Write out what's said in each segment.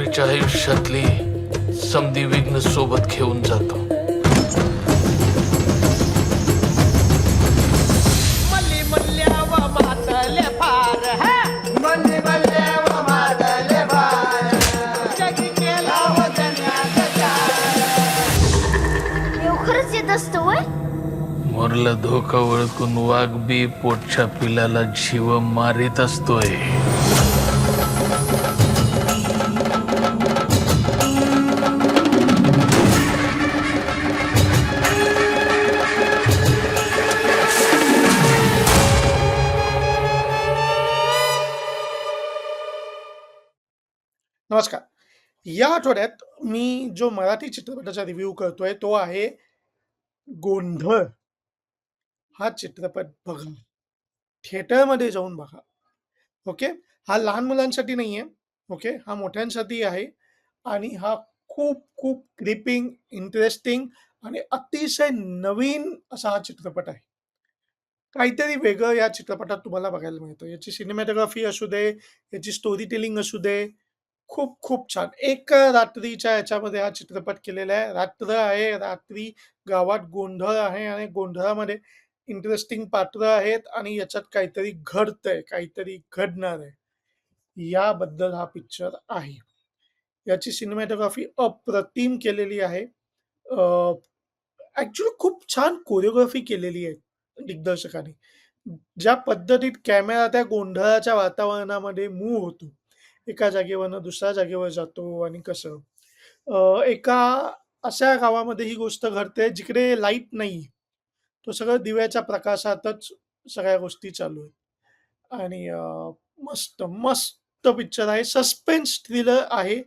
धावपळीच्या आयुष्यातली समधी विघ्न सोबत घेऊन जातो. मल्ली मल्ल्याव मातले फार हा मल्ली मल्ल्याव मातले फार जगी केला हो जन्याचा खरंच येत असतो वय मोरला धोका ओळखून वाघ बी पोटच्या पिलाला जीव मारित असतोय. नमस्कार. या आठवड्यात मी जो मराठी चित्रपटाचा रिव्ह्यू करतोय तो आहे गोंधळ. हा चित्रपट बघा, थिएटरमध्ये जाऊन बघा. ओके, हा लहान मुलांसाठी नाही आहे. ओके, हा मोठ्यांसाठी आहे आणि हा खूप खूप ग्रिपिंग, इंटरेस्टिंग आणि अतिशय नवीन असा हा चित्रपट आहे. काहीतरी वेगळं या चित्रपटात तुम्हाला बघायला मिळतं. याची सिनेमॅटोग्राफी असू दे, याची स्टोरी टेलिंग असू दे, खूप खूप छान. एक रात्रीच्या ह्याच्यामध्ये हा चित्रपट केलेला आहे. रात्र आहे, रात्री गावात गोंधळ आहे आणि गोंधळामध्ये इंटरेस्टिंग पात्र आहेत आणि याच्यात काहीतरी घडतंय, काहीतरी घडणार आहे. याबद्दल हा पिक्चर आहे. याची सिनेमॅटोग्राफी अप्रतिम केलेली आहे. ॲक्चुअली खूप छान कोरिओग्राफी केलेली आहे दिग्दर्शकाने. ज्या पद्धतीत कॅमेरा त्या गोंधळाच्या वातावरणामध्ये मूव्ह होतो. एका जागेवरनं दुसऱ्या जागेवर जातो आणि कसं. एका अशा गावामध्ये ही गोष्ट घडते जिकडे लाईट नाही. तो सगळं दिव्याच्या प्रकाशातच सगळ्या गोष्टी चालू आहेत आणि मस्त, मस्त पिक्चर आहे. सस्पेन्स थ्रिलर आहे.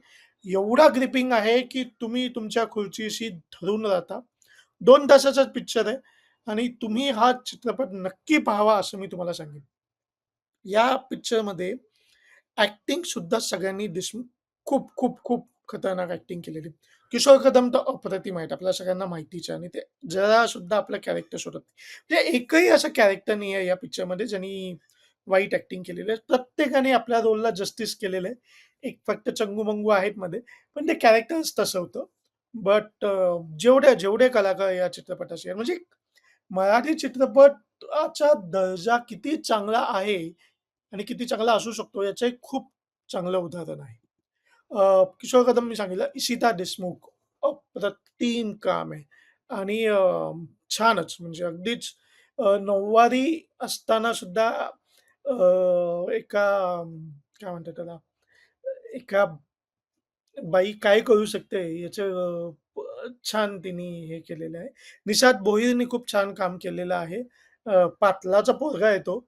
एवढा ग्रिपिंग आहे, की तुम्ही तुमच्या खुर्चीशी धरून राहता. 2 तासाचाच पिक्चर आहे आणि तुम्ही हा चित्रपट नक्की पाहावा असं मी तुम्हाला सांगेन. या पिक्चरमध्ये ॲक्टिंग सुद्धा सगळ्यांनी देशमुख खूप, खूप, खूप खतरनाक ॲक्टिंग केलेली. किशोर कदम तर अप्रतिम आहेत. आपल्या सगळ्यांना माहितीच आहे आणि ते जरा सुद्धा आपलं कॅरेक्टर सोडत नाही. म्हणजे एकही असं कॅरेक्टर नाही आहे या पिक्चरमध्ये ज्यांनी वाईट ॲक्टिंग केलेली आहे. प्रत्येकाने आपल्या रोलला जस्टिस केलेलं आहे. एक फक्त चंगू-मंगू आहेत मध्ये, पण ते कॅरेक्टर्स तसं होतं. बट जेवढे जेवढे कलाकार या चित्रपटाचे आहेत, म्हणजे मराठी चित्रपटाचा दर्जा किती चांगला आहे आणि किती चांगला असू शकतो याचं एक खूप चांगलं उदाहरण आहे. किशोर कदम मी सांगितलं, इशिता देशमुख अप्रतिम काम आहे आणि छानच म्हणजे अगदीच नऊवारी असताना सुद्धा एका काय म्हणतात त्याला, एका बाई काय करू शकते याचं छान तिने हे केलेलं आहे. निषाद भोईरनी खूप छान काम केलेलं आहे. पाटलाचा पोरगा आहे तो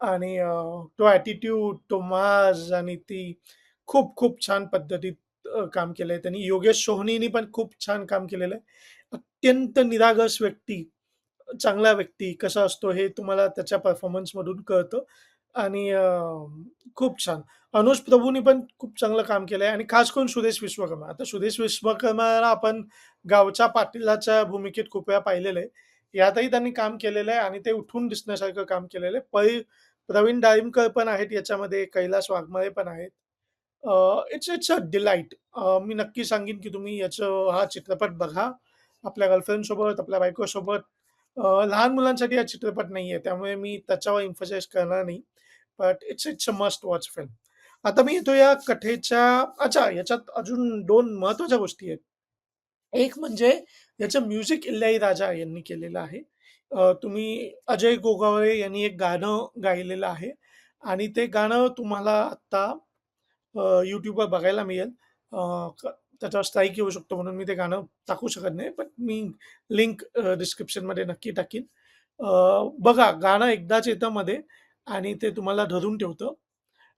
आणि तो ॲटिट्यूड, तो माज आणि ती खूप खूप छान पद्धतीत काम केलंय त्यांनी. योगेश सोहनीनी पण खूप छान काम केलेलं आहे. अत्यंत निरागस व्यक्ती, चांगला व्यक्ती कसा असतो हे तुम्हाला त्याच्या परफॉर्मन्समधून कळतं आणि खूप छान. अनुज प्रभूनी पण खूप चांगलं काम केलंय आणि खास करून सुरेश विश्वकर्मा. आता सुरेश विश्वकर्माला आपण गावच्या पाटीलाच्या भूमिकेत खूप वेळा पाहिलेलं आहे. यातही त्यांनी काम केलेलं आहे आणि ते उठून दिसण्यासारखं काम केलेलं आहे. प्रवीण डाळिंबकर पण आहेत याच्यामध्ये, कैलास वाघमारे पण आहेत. It's it's a delight. मी नक्की सांगेन की तुम्ही हा चित्रपट बघा. आपल्या गर्लफ्रेंडसोबत, आपल्या बायकोसोबत. लहान मुलांसाठी हा चित्रपट नाहीये, त्यामुळे मी त्याच्यावर एम्फसाइज करणार नाही. But it's it's a must watch film. आता मी येतो या कथेच्या. अच्छा, याच्यात अजून 2 महत्त्वाच्या गोष्टी आहेत. एक म्हणजे याचं म्युझिक इल्याईराजा यांनी केलेलं आहे. तुम्ही अजय गोगावले यांनी एक गाणं गायलेलं आहे आणि ते गाणं तुम्हाला आत्ता YouTubeवर बघायला मिळेल. अ, क त्याच्यावर स्ट्राईक येऊ शकतो म्हणून मी ते गाणं टाकू शकत नाही. पण मी लिंक डिस्क्रिप्शनमध्ये नक्की टाकीन. अ, बघा, गाणं एकदाच येतं मध्ये आणि ते तुम्हाला धरून ठेवतं.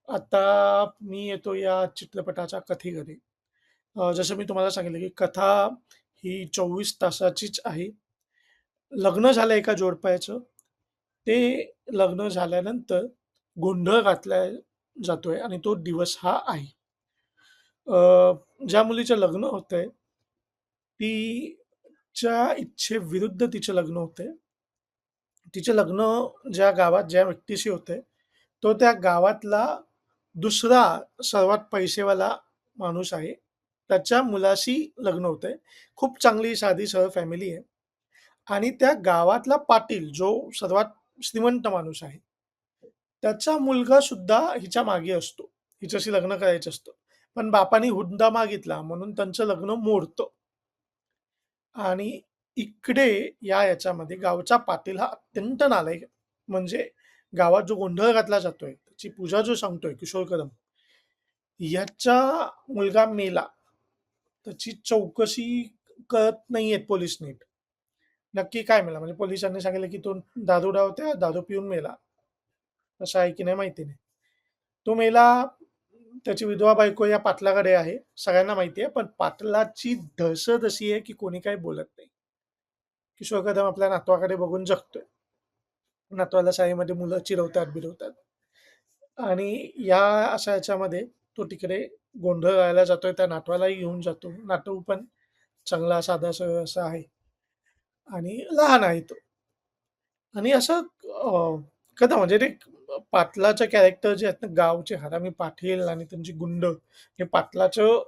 आता मी येतो या चित्रपटाच्या कथेकडे. जसं मी तुम्हाला सांगितलं, की कथा ही 24 तासाचीच आहे. लग्न झालं एका जोडप्याचं. ते लग्न झाल्यानंतर गोंधळ घातला जातोय आणि तो दिवस हा आहे. अ, ज्या मुलीचं लग्न होतंय, तिच्या इच्छेविरुद्ध तिचं लग्न होतंय. तिचं लग्न ज्या गावात ज्या व्यक्तीशी होतंय, तो त्या गावातला दुसरा सर्वात पैसेवाला माणूस आहे. त्याच्या मुलाशी लग्न होतंय. खूप चांगली साधी सरळ फॅमिली आहे आणि त्या गावातला पाटील जो सर्वात श्रीमंत माणूस आहे, त्याचा मुलगा सुद्धा हिच्या मागे असतो. हिच्याशी लग्न करायचं असतं. पण बापाने हुंडा मागितला म्हणून त्यांचं लग्न मोडतं. आणि इकडे याच्यामध्ये गावचा पाटील हा अत्यंत नालायक आहे. म्हणजे गावात जो गोंधळ घातला जातोय, त्याची पूजा जो सांगतोय किशोर कदम, याचा मुलगा मेला. त्याची चौकशी करत नाहीयेत पोलीस नीट. नक्की काय मेला? म्हणजे पोलिसांनी सांगितलं की तो दारुडा होता, दारू पिऊन मेला. असं आहे की नाही माहिती नाही. तो मेला, त्याची विधवा बायको या पाटलाकडे आहे. सगळ्यांना माहिती आहे. पण पाटलाची दहशत अशी आहे की कोणी काही बोलत नाही. किशोर कदम आपल्या नातवाकडे बघून जगतोय. नातवाला शाळेमध्ये मुलं चिडवतात-बिडवतात आणि या अशा ह्याच्यामध्ये तो तिकडे गोंधळ घालायला जातोय. त्या नातवालाही घेऊन जातो. नातू पण चांगला साधा-सरळ असा आहे आणि लहान आहे तो. आणि असं कथा म्हणजे ते पाटलाचं कॅरेक्टर जे आहेत ना, गावचे हरामी पाटील आणि त्यांची गुंड, हे पाटलाचं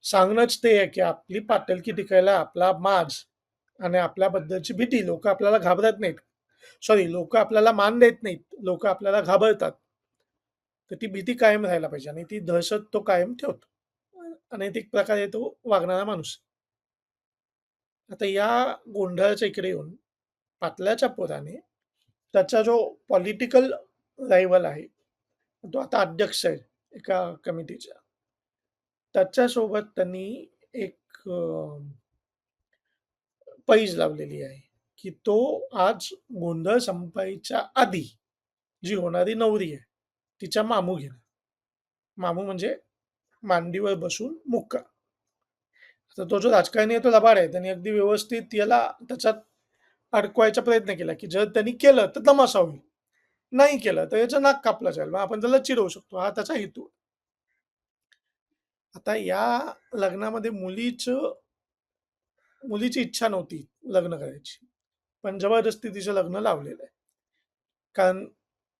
सांगणंच ते आहे की आपली पाटलकी टिकायला आपला माज आणि आपल्याबद्दलची भीती. लोकं आपल्याला घाबरत नाहीत. सॉरी, लोकं आपल्याला मान देत नाहीत. लोकं आपल्याला घाबरतात. तर ती भीती कायम राहायला पाहिजे आणि ती दहशत तो कायम ठेवतो. अनैतिक प्रकारे तो वागणारा माणूस. आता या गोंधळाच्या इकडे येऊन पाटलाच्या पोराने त्याचा जो पॉलिटिकल रायव्हल आहे, तो आता अध्यक्ष आहे एका कमिटीचा. त्याच्यासोबत त्यांनी एक पैज लावलेली आहे, की तो आज गोंधळ संपायच्या आधी जी होणारी नवरी आहे, तिच्या मामू घेणार. मामू म्हणजे मांडीवर बसून मुक्का. तर तो जो राजकारणी आहे तो लबाड आहे. त्यांनी अगदी व्यवस्थित याला त्याच्यात अडकवायचा प्रयत्न केला, की जर त्यांनी केलं तर तमाशा होईल. नाही केलं तर याचं नाक कापलं जाईल. मग आपण त्याला चिडवू शकतो. हा त्याचा हेतू आहे. आता या लग्नामध्ये मुलीची इच्छा नव्हती लग्न करायची. पण जबरदस्ती तिचं लग्न लावलेलं आहे. कारण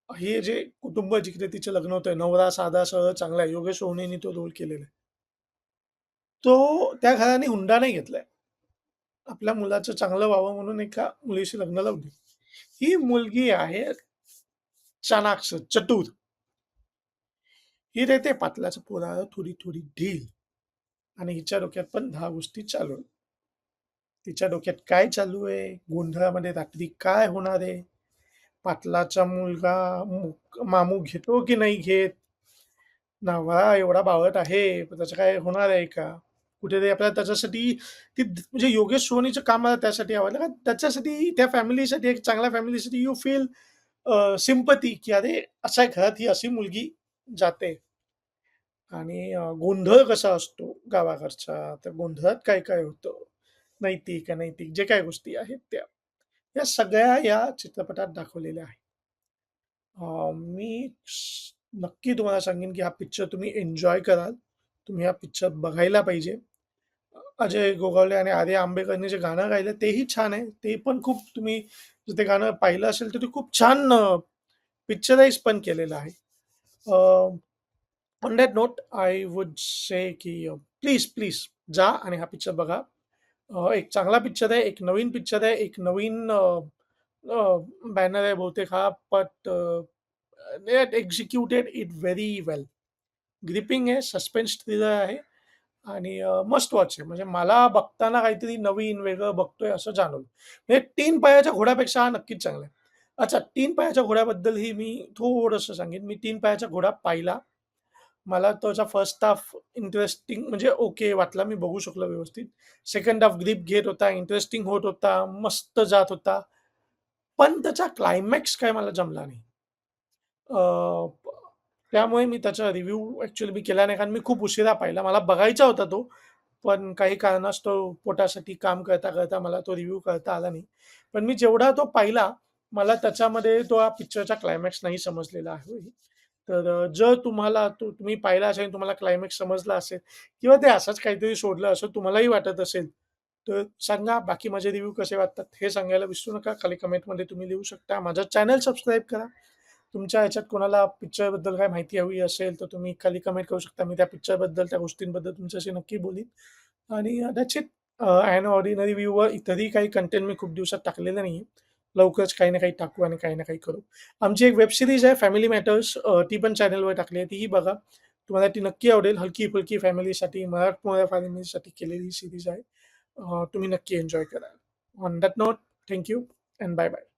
हे जे कुटुंब जिकडे तिचं लग्न होतंय, नवरा साधा सरळ चांगला आहे. योगेश सोहनीने तो रोल केलेला आहे. तो त्या घराने हुंडा नाही घेतलाय. आपल्या मुलाचं चांगलं व्हावं म्हणून एका मुलीशी लग्न लावली. ही मुलगी आहे चाणाक्ष, चतुर. ही देते पाटलाच्या पोराला थोडी ढील आणि हिच्या डोक्यात पण 10 गोष्टी चालू आहेत. तिच्या डोक्यात काय चालू आहे? गोंधळामध्ये रात्री काय होणार आहे? पाटलाचा मुलगा मामू घेतो की नाही घेत? नवरा एवढा बावळट आहे, पण त्याचं काय होणार आहे का? कुठेतरी आपल्याला त्याच्यासाठी म्हणजे योगेश सोनीचं काम मला त्यासाठी आवडलं, कारण त्याच्यासाठी त्या फॅमिलीसाठी एक चांगल्या फॅमिलीसाठी यू फील सिम्पथी की अरे अशा घरात ही अशी मुलगी जाते. आणि गोंधळ कसा असतो गावाकडचा, त्या गोंधळात काय-काय होतं, नैतिक, अनैतिक जे काही गोष्टी आहेत त्या. या सगळ्या या चित्रपटात दाखवलेल्या आहेत. मी नक्की तुम्हाला सांगेन, की हा पिक्चर तुम्ही एन्जॉय कराल. तुम्ही हा पिक्चर बघायला पाहिजे. अजय गोगावले आणि आर्या आंबेकरने जे गाणं गायलं तेही छान आहे. ते पण खूप तुम्ही जर ते गाणं पाहिलं असेल, तर ते खूप छान पिक्चराइज पण केलेलं आहे. On that note I would say की प्लीज जा आणि हा पिक्चर बघा. एक चांगला पिक्चर आहे, एक नवीन पिक्चर आहे, एक नवीन बॅनर आहे बहुतेक हा, but they had executed it very well. Gripping आहे, सस्पेन्स थ्रिलर आहे आणि मस्ट वॉच आहे. म्हणजे मला बघताना काहीतरी नवीन वेगळं बघतोय असं जाणवलं. म्हणजे 3 पायाच्या घोड्यापेक्षा हा नक्कीच चांगला आहे. अच्छा, 3 पायाच्या घोड्याबद्दलही मी थोडंसं सांगेन. मी 3 पायाचा घोडा पाहिला. मला त्याचा फर्स्ट हाल्फ इंटरेस्टिंग म्हणजे ओके वाटला. मी बघू शकलो व्यवस्थित. सेकंड हाल्फ ग्रिप घेत होता, इंटरेस्टिंग होत होता, मस्त जात होता. पण त्याचा क्लायमॅक्स काय मला जमला नाही. त्यामुळे मी त्याचा रिव्ह्यू ॲक्चुअली मी केला नाही, कारण मी खूप उशिरा पाहिला. मला बघायचा होता तो, पण काही कारणास्तव पोटासाठी काम करता मला तो रिव्ह्यू करता आला नाही. पण मी जेवढा तो पाहिला, मला त्याच्यामध्ये तो हा पिक्चरचा क्लायमॅक्स नाही समजलेला आहे. तर जर तुम्हाला तुम्ही पाहिला असेल आणि तुम्हाला क्लायमॅक्स समजला असेल किंवा ते असंच काहीतरी सोडलं असं तुम्हालाही वाटत असेल, तर सांगा. बाकी माझे रिव्ह्यू कसे वाटतात हे सांगायला विसरू नका. खाली कमेंटमध्ये तुम्ही लिहू शकता. माझा चॅनल सबस्क्राईब करा. तुमच्या ह्याच्यात कोणाला पिक्चरबद्दल काही माहिती हवी असेल तर तुम्ही खाली कमेंट करू शकता. मी त्या पिक्चरबद्दल, त्या गोष्टींबद्दल तुमच्याशी नक्की बोलीन आणि that's it. An ordinary viewer इतरही काही कंटेंट मी खूप दिवसात टाकलेलं नाही आहे. लवकरच काही ना काही टाकू आणि काही ना काही करू. आमची एक वेब सीरीज आहे फॅमिली मॅटर्स, ती पण चॅनलवर टाकली आहे. तीही बघा. तुम्हाला ती नक्की आवडेल. हलकी-फुलकी फॅमिलीसाठी, मराठमोळ्या फॅमिलीसाठी केलेली सीरीज आहे. तुम्ही नक्की एन्जॉय करा. On that note, thank you and bye bye.